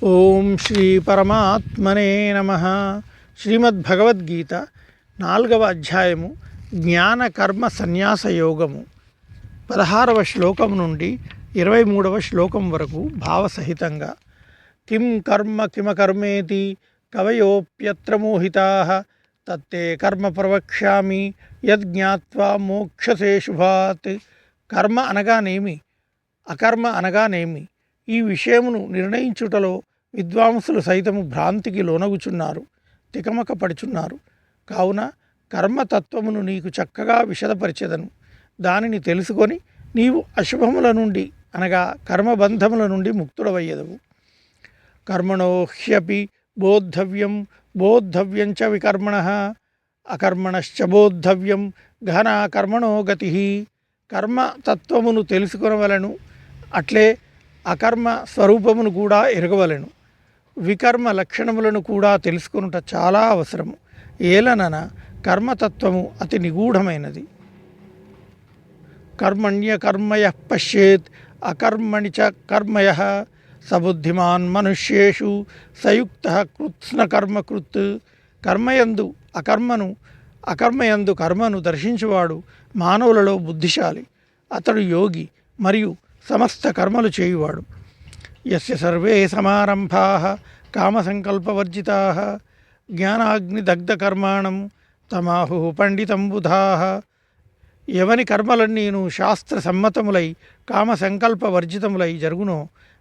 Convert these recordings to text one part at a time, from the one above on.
ఓం శ్రీ పరమాత్మనే నమః. శ్రీమద్భగవద్గీత 4వ అధ్యాయము జ్ఞాన కర్మ సన్యాస యోగము 16వ శ్లోకం నుండి 23వ శ్లోకం వరకు భావసహితంగా. కిం కర్మ కిమకర్మేతి కవయోప్యత్ర మోహితాః తత్తే కర్మ ప్రవక్ష్యామి యజ్ఞాత్వా మోక్షసే శుభాత్. కర్మ అనగానేమి, అకర్మ అనగానేమి, ఈ విషయమును నిర్ణయించుటలో విద్వాంసులు సైతము భ్రాంతికి లోనగుచున్నారు, తికమక పడుచున్నారు. కావున కర్మతత్వమును నీకు చక్కగా విశదపరిచెదను. దానిని తెలుసుకొని నీవు అశుభముల నుండి అనగా కర్మబంధముల నుండి ముక్తుడవయ్యదవు. కర్మణో హ్యపి బోద్ధవ్యం బోద్ధవ్యం చ వికర్మణః అకర్మణశ్చ బోద్ధవ్యం గహనా కర్మణో గతి. కర్మతత్వమును తెలుసుకొనవలను, అట్లే అకర్మ స్వరూపమును కూడా ఎరగవలెను. వికర్మ లక్షణములను కూడా తెలుసుకొనుట చాలా అవసరము. ఏలనన కర్మతత్వము అతి నిగూఢమైనది. కర్మణ్యకర్మయః పశ్యేత్ అకర్మణి చ కర్మయః సబుద్ధిమాన్ మనుష్యేషు సయుక్తః కృత్స్న కర్మకృత్. కర్మయందు అకర్మను, అకర్మయందు కర్మను దర్శించువాడు మానవులలో బుద్ధిశాలి. అతడు యోగి మరియు సమస్త కర్మలు చేయువాడు. యస్య సర్వే సమారంభాః కామసంకల్పవర్జితాః జ్ఞానాగ్నిదగ్ధకర్మాణం తమాహుః పండితం బుధాః. ఎవని కర్మలన్నీను శాస్త్ర సమ్మతములై కామసంకల్పవర్జితములై జరుగునో,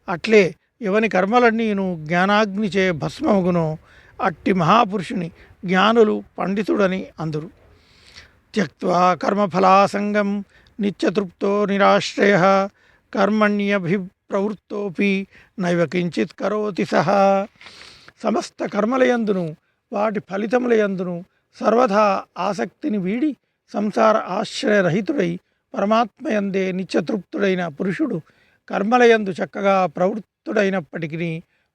అట్లే ఎవని కర్మలన్నీను జ్ఞానాగ్నిచే భస్మమగునో అట్టి మహాపురుషుని జ్ఞానులు పండితుడని అందురు. త్యక్త్వా కర్మఫలాసంగం నిత్యతృప్తో నిరాశ్రయః కర్మణ్యభిప్రవృత్తోపి నైవ కించిత్ కరోతి సహా. సమస్త కర్మలయందును వాటి ఫలితములయందును సర్వదా ఆసక్తిని వీడి సంసార ఆశ్రయరహితుడై పరమాత్మయందే నిత్యతృప్తుడైన పురుషుడు కర్మలయందు చక్కగా ప్రవృత్తుడైనప్పటికీ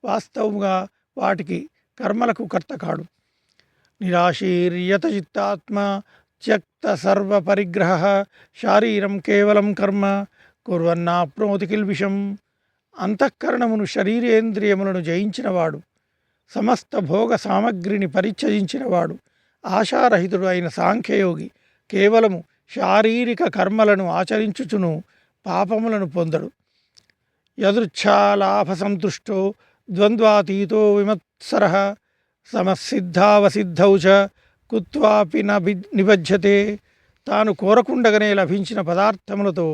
వాస్తవముగా వాటికి కర్మలకు కర్త కాడు. నిరాశీర్యత చిత్తాత్మ త్యక్త సర్వపరిగ్రహ శారీరం కేవలం కర్మ కుర్వన్నాప్నోతి కిల్బిషం. అంతఃకరణమును శరీరేంద్రియములను జయించినవాడు, సమస్త భోగ సామగ్రిని పరిత్యజించినవాడు, ఆశారహితుడు అయిన సాంఖ్యయోగి కేవలము శారీరక కర్మలను ఆచరించుచును పాపములను పొందడు. యదృచ్ఛాలాభ సంతుష్టో ద్వంద్వాతీతో విమత్సరః సమసిద్ధావసిద్ధౌ చ కుత్వాపి నిబధ్యతే. తాను కోరకుండగానే లభించిన పదార్థములతో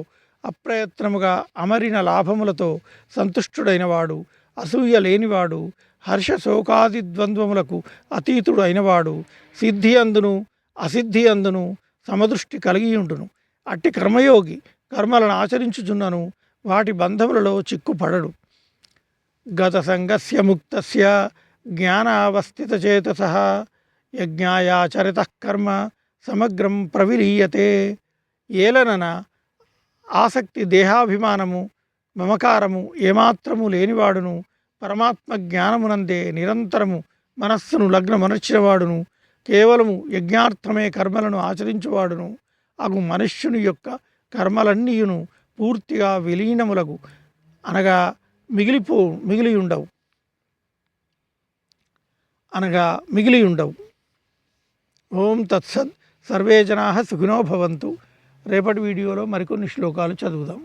అప్రయత్నముగా అమరిన లాభములతో సంతుష్టుడైనవాడు, అసూయ లేనివాడు, హర్షశోకాది ద్వంద్వములకు అతీతుడు అయినవాడు, సిద్ధి అందును అసిద్ధి అందును సమదృష్టి కలిగియుండును. అట్టి కర్మయోగి కర్మలను ఆచరించుచున్నను వాటి బంధములలో చిక్కుపడడు. గత సంగస్య ముక్తస్య జ్ఞానావస్థితచేతసః యజ్ఞాయాచరితః కర్మ సమగ్రం ప్రవిలీయతే. ఏలనన ఆసక్తి, దేహాభిమానము, మమకారము ఏమాత్రము లేనివాడును, పరమాత్మ జ్ఞానమునందే నిరంతరము మనస్సును లగ్నమనర్చినవాడును, కేవలము యజ్ఞార్థమే కర్మలను ఆచరించువాడును అగు మనుష్యుని యొక్క కర్మలన్నీయును పూర్తిగా విలీనములగు అనగా మిగిలి ఉండవు. ఓం తత్సత్. సర్వే జనాః సుఖినో భవంతు. రేపటి వీడియోలో మరికొన్ని శ్లోకాలు చదువుదాం.